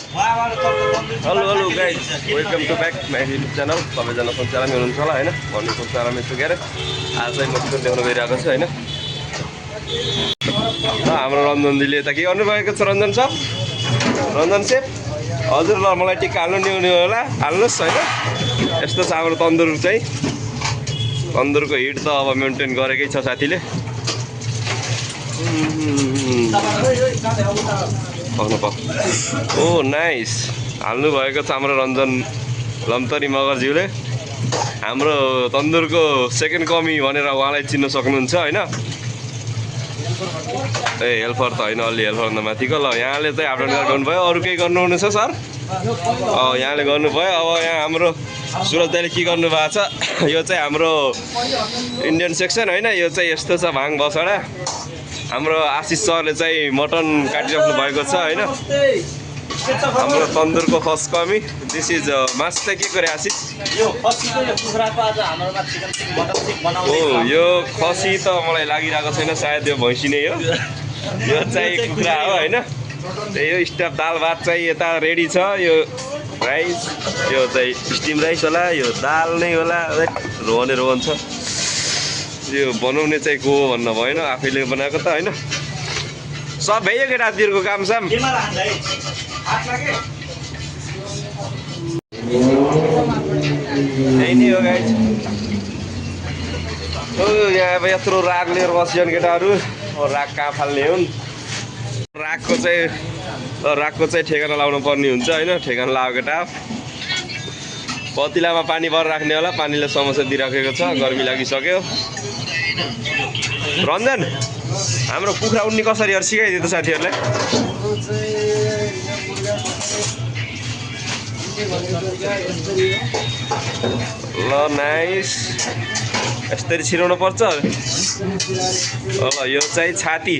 Hello hello guys, welcome to back my YouTube channel. सबैजना सोच आरामै हुनुहुन्छ होला होइन, भन्ने सोच आरामै छु क्यारे। आज चाहिँ म चिकन ल्याउनु गइरहेको छु होइन। ल हाम्रो रञ्जनजीले यता के गर्नुभएको छ? रञ्जन सर, रञ्जन सेफ हजुर। ल मलाई टिका हाल्नु नि होला, हाल्नुहोस् होइन। यस्तो छ हाम्रो तन्दुर चाहिँ। तन्दुरको हिट त अब मेन्टेन गरेकै छ साथीले। ओ नाइस, हाल्नु भएको छ हाम्रो रञ्जन लम्तरी मगरज्यूले। हाम्रो तन्दुरको सेकेन्ड कमी भनेर उहाँलाई चिन्न सक्नुहुन्छ होइन। ए हेल्पर त होइन, अलि हेल्पर भन्दा माथिको। ल यहाँले चाहिँ हाफ डाउन गर्नुभयो, अरू केही गर्नुहुनेछ सर? यहाँले गर्नुभयो। अब यहाँ हाम्रो सुरज दाइले के गर्नुभएको छ? यो चाहिँ हाम्रो इन्डियन सेक्सन होइन। यो चाहिँ यस्तो छ भाङ बसडा। हाम्रो आशिष सरले चाहिँ मटन काटिराख्नु भएको छ होइन। हाम्रो तन्दुरको फर्स्ट कमी दिस इज मासु चाहिँ के गरे आशिष? ओ यो खसी त मलाई लागिरहेको छैन, सायद यो भैँसी नै हो। यो चाहिँ कुखुरा हो होइन। यो स्टफ दाल भात चाहिँ यता रेडी छ। यो राइस, यो चाहिँ स्टिम राइस होला, यो दाल नै होला। रोहने रोहन छ। यो बनाउने चाहिँ को भन्न भएन, आफैले बनाएको त होइन। सब भइयो केटातिरको काम साम। यही नै हो गाइज। यहाँ अब यत्रो राग लिएर बसिछन् केटाहरू। राग कहाँ फाल्ने हुन्? रागको चाहिँ ठेगाना लाउनु पर्ने हुन्छ होइन। ठेगाना लगाएको केटा पतिलामा पानी भर राख्ने होला। पानीले समस्या दिइराखेको छ, गर्मी लागिसक्यो। रञ्जन हाम्रो कुखुरा उड्ने कसरी अरू सिकाइदियो त साथीहरूलाई। ल नाइस, यसरी छिराउनु पर्छ। ल यो चाहिँ छाती,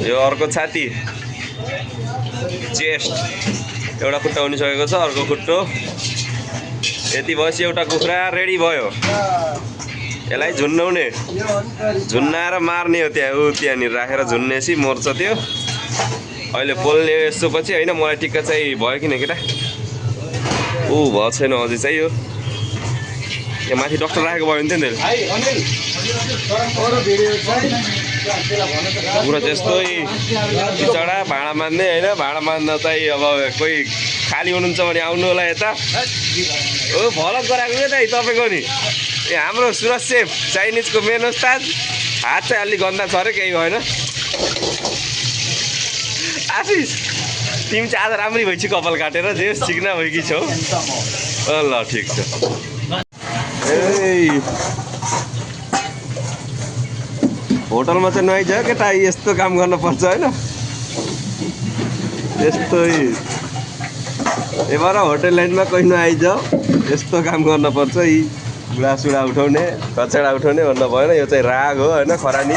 यो अर्को छाती, चेस्ट एउटा खुट्टा उनिसकेको छ, अर्को खुट्टो। यति भएपछि एउटा कुखुरा रेडी भयो। यसलाई झुन्नाउने, झुन्नाएर मार्ने हो। त्यहाँनिर राखेर झुन्नेसी मर्छ त्यो। अहिले पोल्ने यस्तो पछि होइन। मलाई टिक्का चाहिँ भयो कि न केटा? भएको छैन अझै चाहिँ। यो यहाँ माथि डक्टर राखेको भयो भने थियो नि पुरा त्यस्तै बिचरा भाँडा मान्ने होइन। भाँडा मान्दा चाहिँ अब कोही खाली हुनुहुन्छ भने आउनु होला यता। ओ भलक गराएको क्या दाइ तपाईँको नि। ए हाम्रो सुरज सेफ चाइनिजको मेन उस्ताद। हात चाहिँ अलिक गन्दा छ अरे, केही भएन। आशिष तिमी चाहिँ आज राम्रै भएपछि कपाल काटेर जे सिक्न भएकी छौ। ल ठिक छ। ए होटलमा चाहिँ नआइज केटा, यस्तो काम गर्नुपर्छ होइन। यस्तै एबार होटल लाइनमा कोही नआइज, यस्तो काम गर्नुपर्छ। यी गुडासुडा उठाउने, कचडा उठाउने भन्नु भएन। यो चाहिँ राग हो होइन, खरानी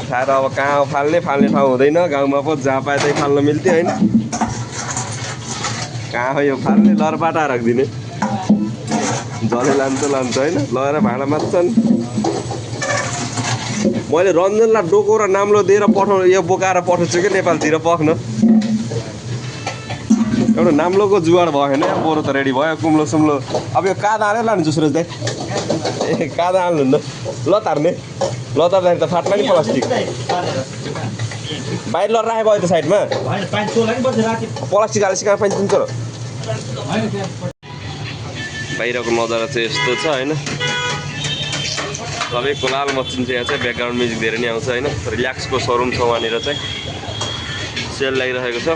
खाएर अब कहाँ फाल्ने ठाउँ हुँदैन। गाउँमा पो जहाँ पाए त्यही फाल्न मिल्थ्यो होइन। कहाँ हो यो फाल्ने? लरपाटा राखिदिने, जसले लान्छ होइन। लगेर भाँडा मात्छन्। मैले रञ्जनलाई डोको र नाम्लो दिएर यो बोकाएर पठाउँछु कि नेपालतिर पख्न। एउटा नाम्लोको जुगाड भएन, बोरो त रेडी भयो। कुम्लो सुम्लो अब यो कादा हालेर लानुहुन्छ सुरज दाइ? ए कादा हाल्नु न। लतार्ने, लतार्दाखेरि त फाट्ला नि प्लास्टिक। बाहिर लर राखेको भयो त साइडमा। प्लास्टिक हालेपछि कहाँ पाइन्छ र? बाहिरको नजारा चाहिँ यस्तो छ होइन। सबैको लाल मचिन चाहिँ यहाँ चाहिँ ब्याकग्राउन्ड म्युजिक धेरै नै आउँछ होइन। रिल्याक्सको सोरुम छ वहाँनिर चाहिँ, सेल लागिरहेको छ।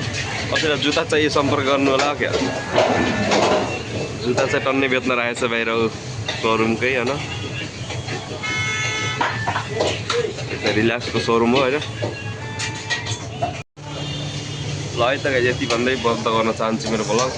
कसैलाई जुत्ता चाहिँ सम्पर्क गर्नु होला क्या। जुत्ता चाहिँ टन्नै बेच्न राखेको छ बाहिर सोरुमकै होइन। रिल्याक्सको सोरुम हो होइन। ल है त यति भन्दै बन्द गर्न चाहन्छु मेरो भ्लग।